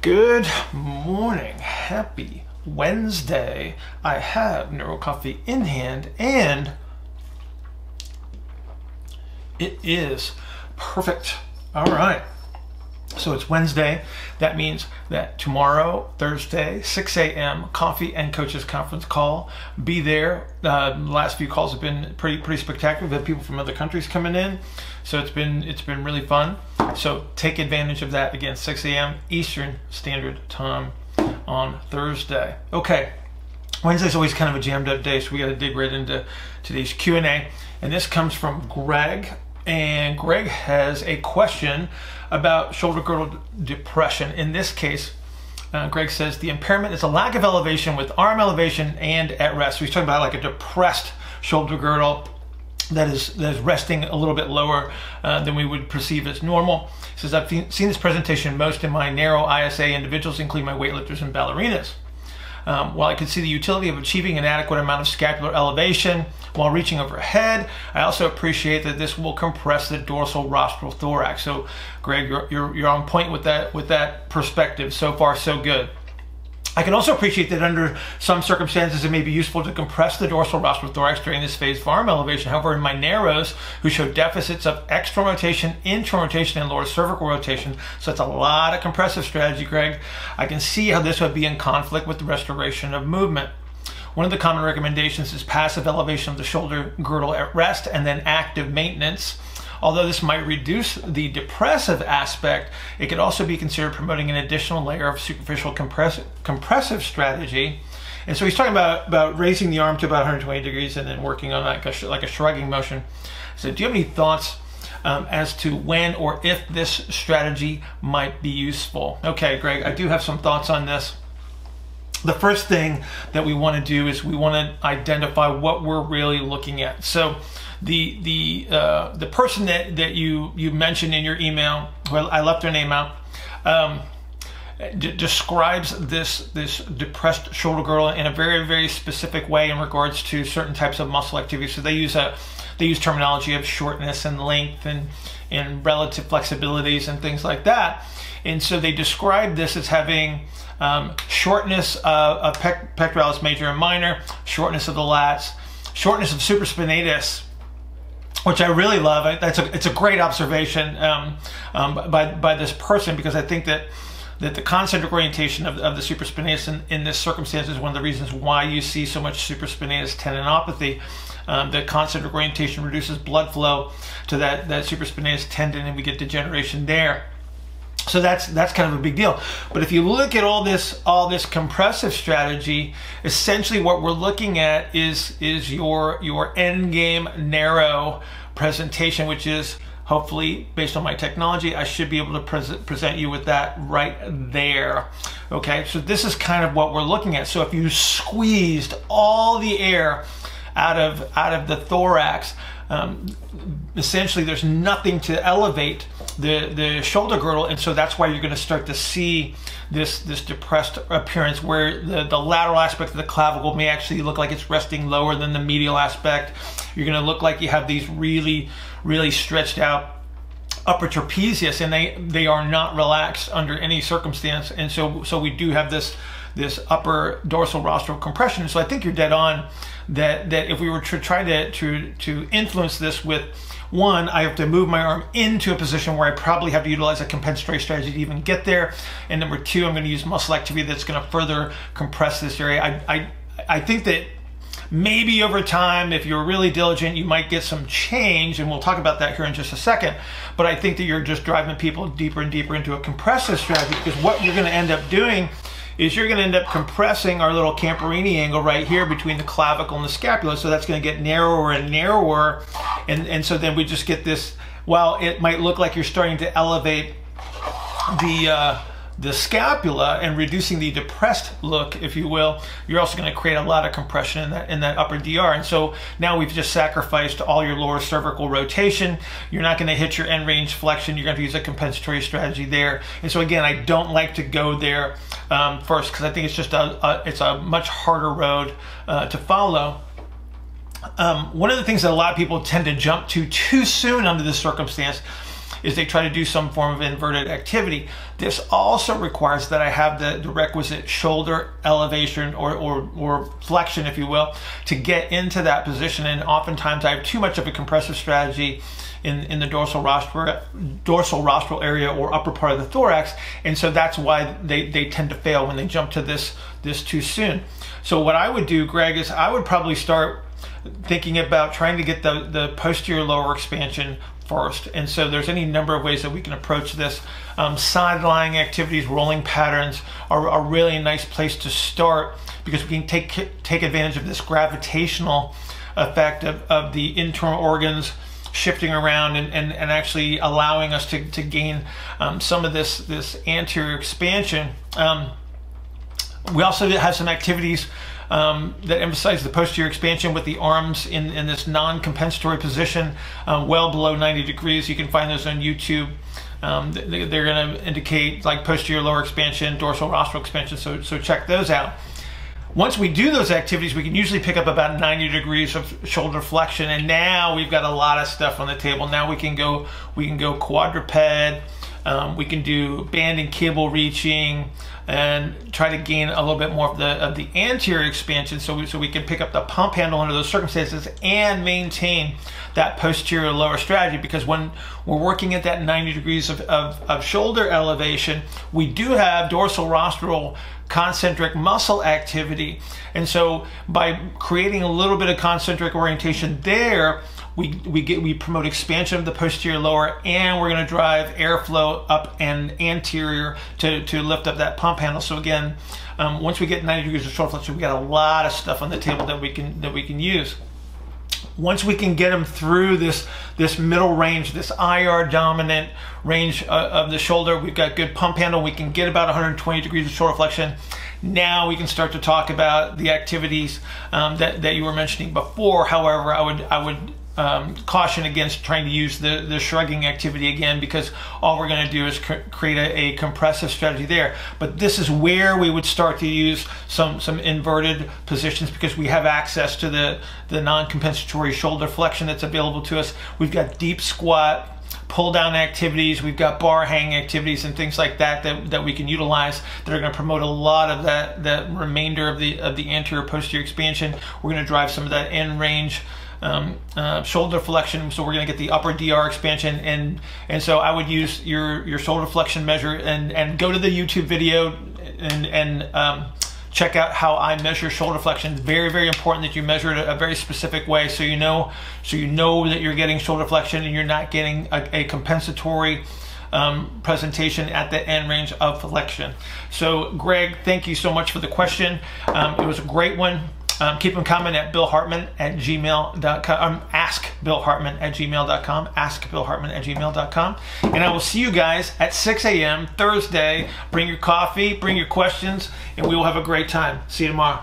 Good morning. Happy Wednesday. I have Neuro Coffee in hand and it is perfect. All right. So it's Wednesday. That means that tomorrow, Thursday, 6 a.m. coffee and coaches conference call. Be there. The last few calls have been pretty spectacular. We've had people from other countries coming in, so it's been really fun. So take advantage of that. Again, 6 a.m. Eastern Standard Time on Thursday. Okay. Wednesday's always kind of a jammed up day, so we got to dig right into today's Q&A. And this comes from Greg. And Greg has a question about shoulder girdle depression. In this case, Greg says the impairment is a lack of elevation with arm elevation and at rest. So he's talking about like a depressed shoulder girdle that is resting a little bit lower than we would perceive as normal. He says, I've seen this presentation most in my narrow ISA individuals, including my weightlifters and ballerinas. While I can see the utility of achieving an adequate amount of scapular elevation while reaching overhead, I also appreciate that this will compress the dorsal rostral thorax. So, Greg, you're on point with that perspective. So far, so good. I can also appreciate that under some circumstances it may be useful to compress the dorsal rostral thorax during this phase of arm elevation. However, in my narrows, who show deficits of external rotation, internal rotation, and lower cervical rotation, so it's a lot of compressive strategy, Greg, I can see how this would be in conflict with the restoration of movement. One of the common recommendations is passive elevation of the shoulder girdle at rest and then active maintenance. Although this might reduce the depressive aspect, it could also be considered promoting an additional layer of superficial compressive strategy. And so he's talking about raising the arm to about 120 degrees and then working on like a shrugging motion. So do you have any thoughts as to when or if this strategy might be useful? Okay, Greg, I do have some thoughts on this. The first thing that we want to do is we want to identify what we're really looking at. So the person that you mentioned in your email, well, I left their name out, describes this depressed shoulder girdle in a very specific way in regards to certain types of muscle activity. So they use terminology of shortness and length and relative flexibilities and things like that. And so they describe this as having shortness of pectoralis major and minor, shortness of the lats, shortness of supraspinatus, which I really love. It's a great observation by this person, because I think that the concentric orientation of the supraspinatus in this circumstance is one of the reasons why you see so much supraspinatus tendinopathy. The concentric orientation reduces blood flow to that supraspinatus tendon, and we get degeneration there. So that's kind of a big deal. But if you look at all this compressive strategy, essentially what we're looking at is your end game narrow presentation, which is hopefully, based on my technology, I should be able to present you with that right there. Okay, so this is kind of what we're looking at. So if you squeezed all the air out of the thorax, essentially there's nothing to elevate the shoulder girdle, and so that's why you're going to start to see this depressed appearance where the lateral aspect of the clavicle may actually look like it's resting lower than the medial aspect. You're going to look like you have these really stretched out upper trapezius, and they are not relaxed under any circumstance, and so we do have this upper dorsal rostral compression. So I think you're dead on that if we were to try to influence this with, one, I have to move my arm into a position where I probably have to utilize a compensatory strategy to even get there, and number two, I'm going to use muscle activity that's going to further compress this area. I think that maybe over time, if you're really diligent, you might get some change, and we'll talk about that here in just a second. But I think that you're just driving people deeper and deeper into a compressive strategy, because what you're going to end up doing is you're going to end up compressing our little Camperini angle right here between the clavicle and the scapula. So that's going to get narrower and narrower. And so then we just get this, while it might look like you're starting to elevate the scapula and reducing the depressed look, if you will, you're also going to create a lot of compression in that upper DR. And so now we've just sacrificed all your lower cervical rotation. You're not going to hit your end range flexion. You're going to use a compensatory strategy there. And so again, I don't like to go there first, because I think it's just it's a much harder road to follow. One of the things that a lot of people tend to jump to too soon under this circumstance is they try to do some form of inverted activity. This also requires that I have the requisite shoulder elevation or flexion, if you will, to get into that position. And oftentimes I have too much of a compressive strategy in the dorsal rostral area or upper part of the thorax, and so that's why they tend to fail when they jump to this too soon. So what I would do, Greg, is I would probably start thinking about trying to get the posterior lower expansion first. And so there's any number of ways that we can approach this. Side lying activities, rolling patterns are really a nice place to start, because we can take advantage of this gravitational effect of the internal organs shifting around and actually allowing us to gain some of this anterior expansion. We also have some activities that emphasize the posterior expansion with the arms in this non-compensatory position, well below 90 degrees. You can find those on YouTube. They're going to indicate like posterior lower expansion, dorsal rostral expansion, so check those out. Once we do those activities, we can usually pick up about 90 degrees of shoulder flexion, and now we've got a lot of stuff on the table. Now we can go quadruped, we can do band and cable reaching, and try to gain a little bit more of the anterior expansion, so we can pick up the pump handle under those circumstances and maintain that posterior lower strategy. Because when we're working at that 90 degrees of shoulder elevation, we do have dorsal rostral concentric muscle activity, and so by creating a little bit of concentric orientation there, we promote expansion of the posterior lower, and we're going to drive airflow up and anterior to lift up that pump handle. So again, once we get 90 degrees of shoulder flexion, we got a lot of stuff on the table that we can use. Once we can get them through this middle range, this IR dominant range of the shoulder, we've got good pump handle, we can get about 120 degrees of shoulder flexion. Now we can start to talk about the activities that you were mentioning before. However, I would caution against trying to use the shrugging activity again, because all we're going to do is create a compressive strategy there. But this is where we would start to use some inverted positions, because we have access to the non-compensatory shoulder flexion that's available to us. We've got deep squat, pull down activities, we've got bar hang activities and things like that we can utilize that are going to promote a lot of that remainder of the anterior posterior expansion. We're going to drive some of that end range shoulder flexion, so we're going to get the upper DR expansion, and so I would use your shoulder flexion measure and go to the YouTube video and check out how I measure shoulder flexion. It's very, very important that you measure it a very specific way, so you know that you're getting shoulder flexion and you're not getting a compensatory presentation at the end range of flexion. So Greg, thank you so much for the question. It was a great one. Keep them coming at billhartman@gmail.com. AskBillHartman@gmail.com. AskBillHartman@gmail.com. And I will see you guys at 6 a.m. Thursday. Bring your coffee, bring your questions, and we will have a great time. See you tomorrow.